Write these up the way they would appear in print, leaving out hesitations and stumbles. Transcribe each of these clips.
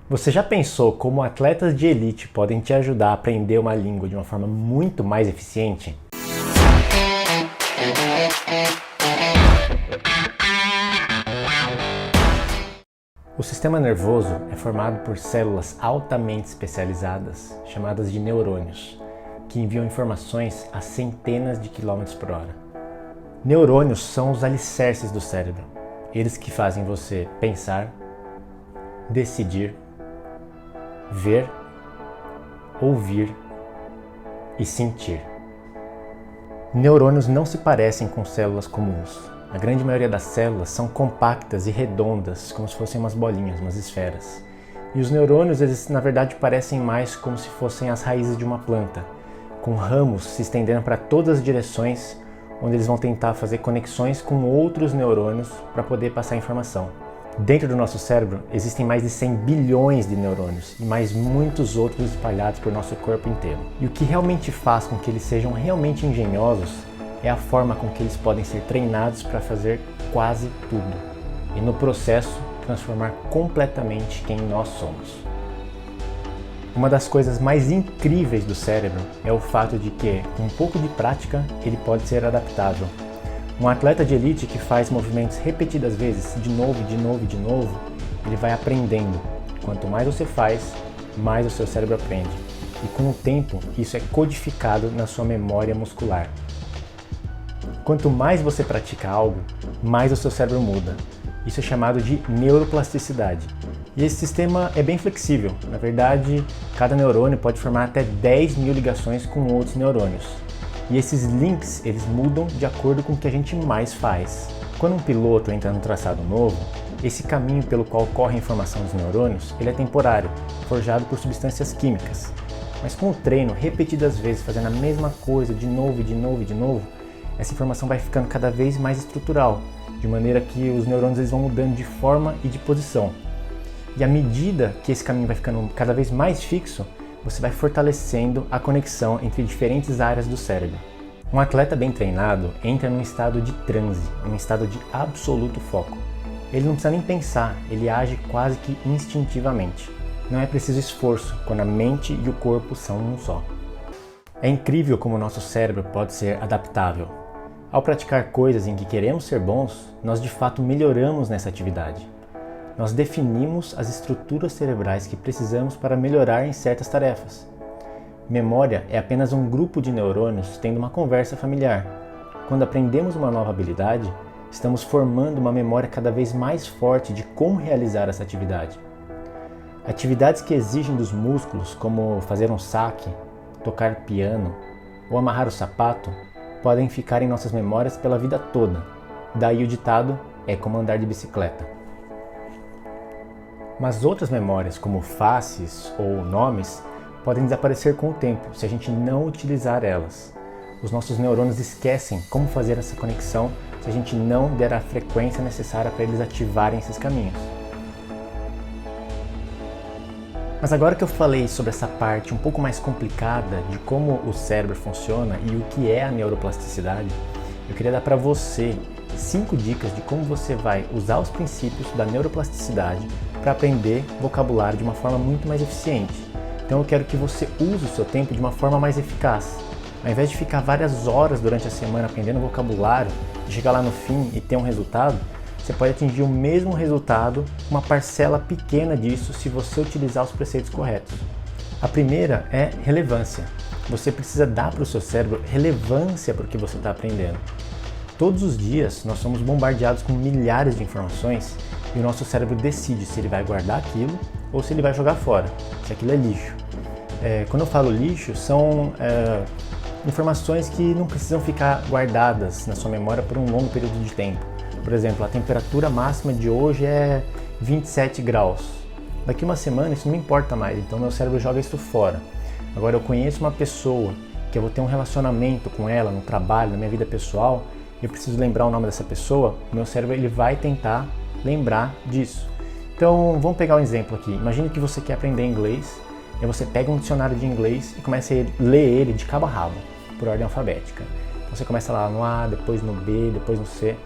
Você já pensou como atletas de elite podem te ajudar a aprender uma língua de uma forma muito mais eficiente? O sistema nervoso é formado por células altamente especializadas, chamadas de neurônios, que enviam informações a centenas de quilômetros por hora. Neurônios são os alicerces do cérebro, eles que fazem você pensar, decidir, ver, ouvir e sentir. Neurônios não se parecem com células comuns. A grande maioria das células são compactas e redondas, como se fossem umas bolinhas, umas esferas. E os neurônios, eles na verdade parecem mais como se fossem as raízes de uma planta, com ramos se estendendo para todas as direções, onde eles vão tentar fazer conexões com outros neurônios para poder passar informação. Dentro do nosso cérebro existem mais de 100 bilhões de neurônios e mais muitos outros espalhados por nosso corpo inteiro. E o que realmente faz com que eles sejam realmente engenhosos é a forma com que eles podem ser treinados para fazer quase tudo e no processo transformar completamente quem nós somos. Uma das coisas mais incríveis do cérebro é o fato de que, com um pouco de prática, ele pode ser adaptável. Um atleta de elite que faz movimentos repetidas vezes, de novo, ele vai aprendendo. Quanto mais você faz, mais o seu cérebro aprende. E com o tempo, isso é codificado na sua memória muscular. Quanto mais você pratica algo, mais o seu cérebro muda. Isso é chamado de neuroplasticidade. E esse sistema é bem flexível. Na verdade, cada neurônio pode formar até 10 mil ligações com outros neurônios. E esses links, eles mudam de acordo com o que a gente mais faz. Quando um piloto entra num traçado novo, esse caminho pelo qual corre a informação dos neurônios, ele é temporário, forjado por substâncias químicas. Mas com o treino, repetidas vezes, fazendo a mesma coisa de novo, essa informação vai ficando cada vez mais estrutural, de maneira que os neurônios eles vão mudando de forma e de posição. E à medida que esse caminho vai ficando cada vez mais fixo, você vai fortalecendo a conexão entre diferentes áreas do cérebro. Um atleta bem treinado entra num estado de transe, um estado de absoluto foco. Ele não precisa nem pensar, ele age quase que instintivamente. Não é preciso esforço quando a mente e o corpo são um só. É incrível como o nosso cérebro pode ser adaptável. Ao praticar coisas em que queremos ser bons, nós de fato melhoramos nessa atividade. Nós definimos as estruturas cerebrais que precisamos para melhorar em certas tarefas. Memória é apenas um grupo de neurônios tendo uma conversa familiar. Quando aprendemos uma nova habilidade, estamos formando uma memória cada vez mais forte de como realizar essa atividade. Atividades que exigem dos músculos, como fazer um saque, tocar piano ou amarrar o sapato, podem ficar em nossas memórias pela vida toda. Daí o ditado é como andar de bicicleta. Mas outras memórias, como faces ou nomes, podem desaparecer com o tempo se a gente não utilizar elas. Os nossos neurônios esquecem como fazer essa conexão se a gente não der a frequência necessária para eles ativarem esses caminhos. Mas agora que eu falei sobre essa parte um pouco mais complicada de como o cérebro funciona e o que é a neuroplasticidade, eu queria dar para você 5 dicas de como você vai usar os princípios da neuroplasticidade para aprender vocabulário de uma forma muito mais eficiente. Então eu quero que você use o seu tempo de uma forma mais eficaz. Ao invés de ficar várias horas durante a semana aprendendo vocabulário e chegar lá no fim e ter um resultado, você pode atingir o mesmo resultado, uma parcela pequena disso, se você utilizar os preceitos corretos. A primeira é relevância. Você precisa dar para o seu cérebro relevância para o que você está aprendendo. Todos os dias nós somos bombardeados com milhares de informações e o nosso cérebro decide se ele vai guardar aquilo ou se ele vai jogar fora, se aquilo é lixo. Quando eu falo lixo, são informações que não precisam ficar guardadas na sua memória por um longo período de tempo. Por exemplo, a temperatura máxima de hoje é 27 graus. Daqui uma semana isso não me importa mais, então meu cérebro joga isso fora. Agora eu conheço uma pessoa que eu vou ter um relacionamento com ela no trabalho, na minha vida pessoal, e eu preciso lembrar o nome dessa pessoa, o meu cérebro ele vai tentar lembrar disso. Então vamos pegar um exemplo aqui. Imagine que você quer aprender inglês, e você pega um dicionário de inglês e começa a ler ele de cabo a rabo, por ordem alfabética. Então você começa lá no A, depois no B, depois no C.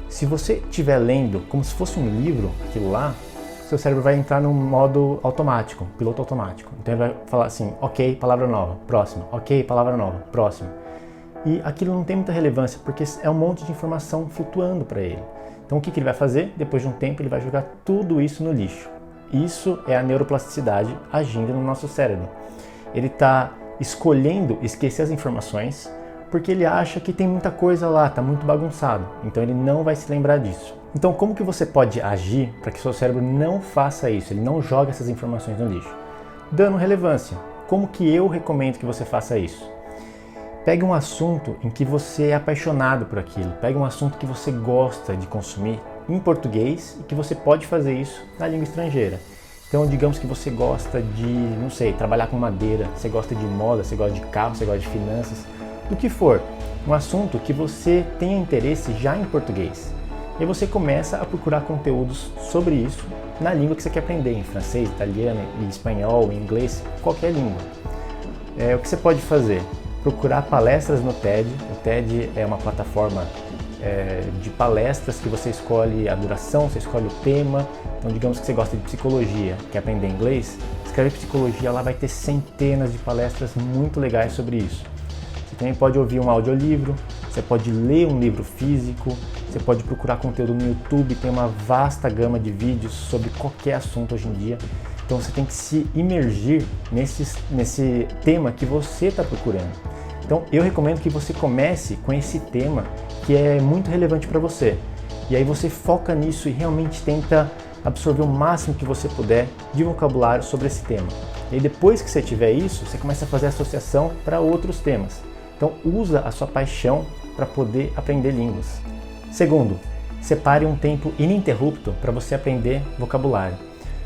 Se você estiver lendo como se fosse um livro, aquilo lá, seu cérebro vai entrar no modo automático, piloto automático. Então ele vai falar assim, ok, palavra nova, próxima, ok, palavra nova, próxima. E aquilo não tem muita relevância, porque é um monte de informação flutuando para ele. Então o que ele vai fazer? Depois de um tempo ele vai jogar tudo isso no lixo. Isso é a neuroplasticidade agindo no nosso cérebro. Ele está escolhendo esquecer as informações porque ele acha que tem muita coisa lá, está muito bagunçado. Então ele não vai se lembrar disso. Então como que você pode agir para que seu cérebro não faça isso, ele não joga essas informações no lixo? Dando relevância. Como que eu recomendo que você faça isso? Pegue um assunto em que você é apaixonado por aquilo. Pegue um assunto que você gosta de consumir em português e que você pode fazer isso na língua estrangeira. Então, digamos que você gosta de, não sei, trabalhar com madeira, você gosta de moda, você gosta de carro, você gosta de finanças, do que for. Um assunto que você tenha interesse já em português. E aí você começa a procurar conteúdos sobre isso na língua que você quer aprender, em francês, italiano, em espanhol, em inglês, qualquer língua. O que você pode fazer? Procurar palestras no TED. O TED é uma plataforma de palestras que você escolhe a duração, você escolhe o tema. Então, digamos que você gosta de psicologia, quer aprender inglês, escreve psicologia, lá vai ter centenas de palestras muito legais sobre isso. Você também pode ouvir um audiolivro, você pode ler um livro físico, você pode procurar conteúdo no YouTube, tem uma vasta gama de vídeos sobre qualquer assunto hoje em dia. Então você tem que se imergir nesse tema que você está procurando. Então eu recomendo que você comece com esse tema que é muito relevante para você. E aí você foca nisso e realmente tenta absorver o máximo que você puder de vocabulário sobre esse tema. E aí depois que você tiver isso, você começa a fazer associação para outros temas. Então usa a sua paixão para poder aprender línguas. Segundo, separe um tempo ininterrupto para você aprender vocabulário.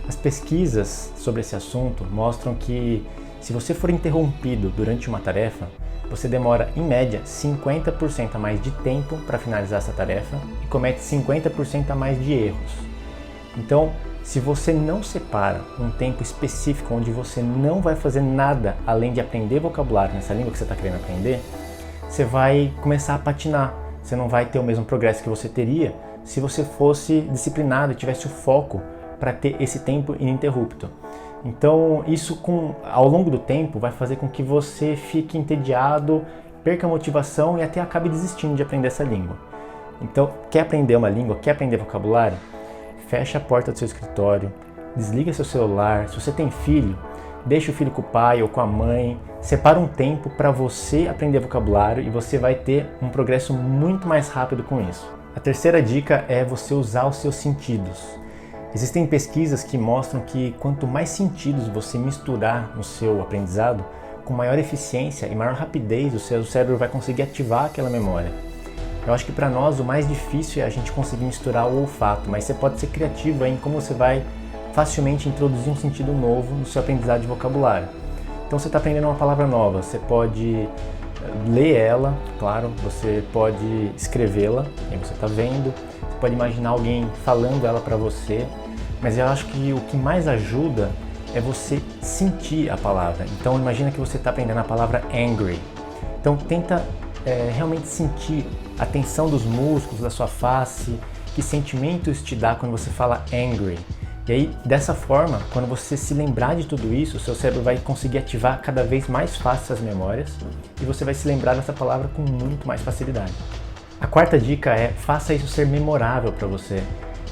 As pesquisas sobre esse assunto mostram que se você for interrompido durante uma tarefa, você demora em média 50% a mais de tempo para finalizar essa tarefa e comete 50% a mais de erros. Então, se você não separa um tempo específico onde você não vai fazer nada além de aprender vocabulário nessa língua que você está querendo aprender, você vai começar a patinar. Você não vai ter o mesmo progresso que você teria se você fosse disciplinado e tivesse o foco para ter esse tempo ininterrupto. Então, isso ao longo do tempo vai fazer com que você fique entediado, perca a motivação e até acabe desistindo de aprender essa língua. Então, quer aprender uma língua, quer aprender vocabulário? Fecha a porta do seu escritório, desliga seu celular. Se você tem filho, deixa o filho com o pai ou com a mãe, separa um tempo para você aprender vocabulário e você vai ter um progresso muito mais rápido com isso. A terceira dica é você usar os seus sentidos. Existem pesquisas que mostram que quanto mais sentidos você misturar no seu aprendizado, com maior eficiência e maior rapidez o seu cérebro vai conseguir ativar aquela memória. Eu acho que para nós o mais difícil é a gente conseguir misturar o olfato, mas você pode ser criativo em como você vai facilmente introduzir um sentido novo no seu aprendizado de vocabulário. Então você está aprendendo uma palavra nova, você pode ler ela, claro, você pode escrevê-la, aí você está vendo, você pode imaginar alguém falando ela para você, mas eu acho que o que mais ajuda é você sentir a palavra. Então imagina que você está aprendendo a palavra angry. Então tenta realmente sentir a tensão dos músculos da sua face, que sentimentos te dá quando você fala angry. E aí, dessa forma, quando você se lembrar de tudo isso, o seu cérebro vai conseguir ativar cada vez mais fácil as memórias e você vai se lembrar dessa palavra com muito mais facilidade. A quarta dica é faça isso ser memorável para você.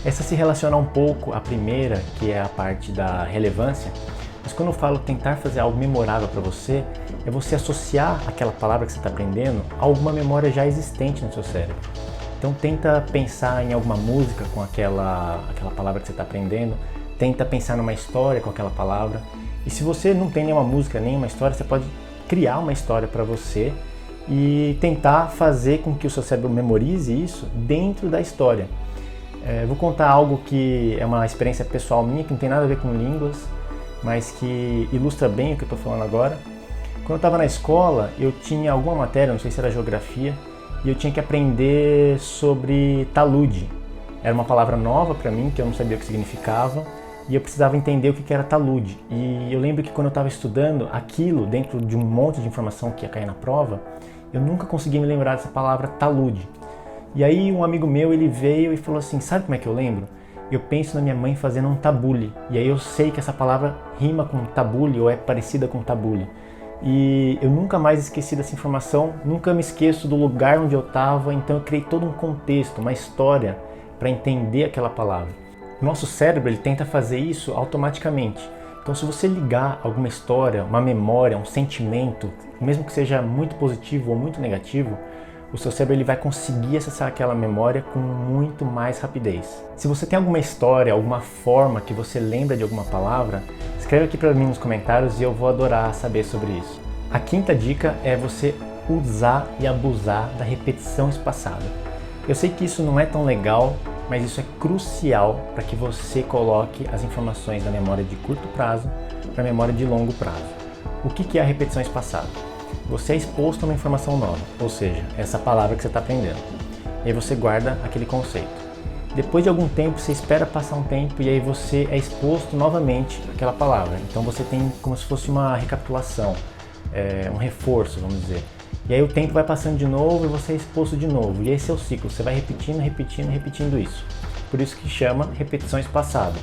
Essa se relaciona um pouco à primeira, que é a parte da relevância, mas quando eu falo tentar fazer algo memorável para você, é você associar aquela palavra que você está aprendendo a alguma memória já existente no seu cérebro. Então tenta pensar em alguma música com aquela palavra que você está aprendendo, tenta pensar numa história com aquela palavra. E se você não tem nenhuma música, nenhuma história, você pode criar uma história para você e tentar fazer com que o seu cérebro memorize isso dentro da história. Vou contar algo que é uma experiência pessoal minha, que não tem nada a ver com línguas, mas que ilustra bem o que eu estou falando agora. Quando eu estava na escola, eu tinha alguma matéria, não sei se era geografia, e eu tinha que aprender sobre talude. Era uma palavra nova para mim, que eu não sabia o que significava, e eu precisava entender o que era talude. E eu lembro que quando eu estava estudando aquilo, dentro de um monte de informação que ia cair na prova, eu nunca conseguia me lembrar dessa palavra talude. E aí um amigo meu, ele veio e falou assim, sabe como é que eu lembro? eu penso na minha mãe fazendo um tabule. E aí eu sei que essa palavra rima com tabule ou é parecida com tabule. E eu nunca mais esqueci dessa informação, nunca me esqueço do lugar onde eu estava, então eu criei todo um contexto, uma história para entender aquela palavra. O nosso cérebro ele tenta fazer isso automaticamente. Então se você ligar alguma história, uma memória, um sentimento, mesmo que seja muito positivo ou muito negativo, o seu cérebro ele vai conseguir acessar aquela memória com muito mais rapidez. Se você tem alguma história, alguma forma que você lembra de alguma palavra, escreve aqui para mim nos comentários e eu vou adorar saber sobre isso. A quinta dica é você usar e abusar da repetição espaçada. Eu sei que isso não é tão legal, mas isso é crucial para que você coloque as informações da memória de curto prazo para a memória de longo prazo. O que é a repetição espaçada? Você é exposto a uma informação nova, ou seja, essa palavra que você está aprendendo. E aí você guarda aquele conceito. Depois de algum tempo, você espera passar um tempo e aí você é exposto novamente àquela palavra. Então você tem como se fosse uma recapitulação, um reforço, vamos dizer. E aí o tempo vai passando de novo e você é exposto de novo. E esse é o ciclo, você vai repetindo isso. Por isso que chama repetição espaçada.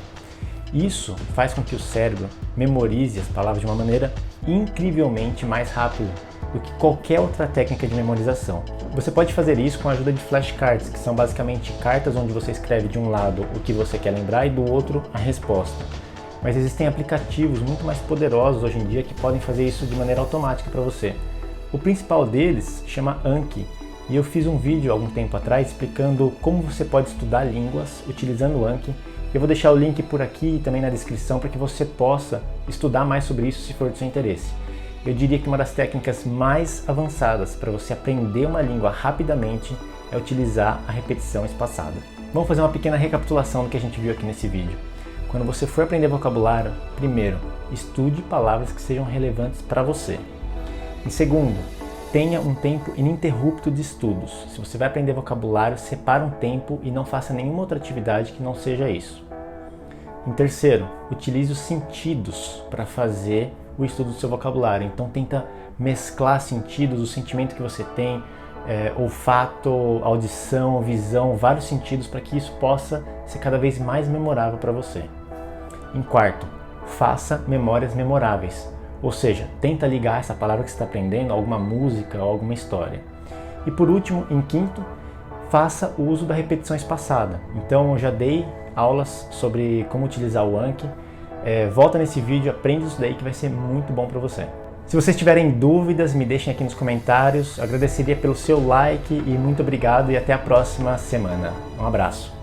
Isso faz com que o cérebro memorize as palavras de uma maneira incrivelmente mais rápida do que qualquer outra técnica de memorização. Você pode fazer isso com a ajuda de flashcards, que são basicamente cartas onde você escreve de um lado o que você quer lembrar e do outro a resposta. Mas existem aplicativos muito mais poderosos hoje em dia que podem fazer isso de maneira automática para você. O principal deles chama Anki, e eu fiz um vídeo há algum tempo atrás explicando como você pode estudar línguas utilizando o Anki. Eu vou deixar o link por aqui e também na descrição para que você possa estudar mais sobre isso se for do seu interesse. Eu diria que uma das técnicas mais avançadas para você aprender uma língua rapidamente é utilizar a repetição espaçada. Vamos fazer uma pequena recapitulação do que a gente viu aqui nesse vídeo. Quando você for aprender vocabulário, primeiro, estude palavras que sejam relevantes para você. Em segundo, tenha um tempo ininterrupto de estudos. Se você vai aprender vocabulário, separe um tempo e não faça nenhuma outra atividade que não seja isso. Em terceiro, utilize os sentidos para fazer o estudo do seu vocabulário. Então tenta mesclar sentidos, o sentimento que você tem, olfato, audição, visão, vários sentidos para que isso possa ser cada vez mais memorável para você. Em quarto, faça memórias memoráveis. Ou seja, tenta ligar essa palavra que você está aprendendo a alguma música ou alguma história. E por último, em quinto, faça o uso da repetição espaçada. Então eu já dei aulas sobre como utilizar o Anki. Volta nesse vídeo, aprende isso daí que vai ser muito bom para você. Se vocês tiverem dúvidas, me deixem aqui nos comentários. Eu agradeceria pelo seu like e muito obrigado e até a próxima semana. Um abraço.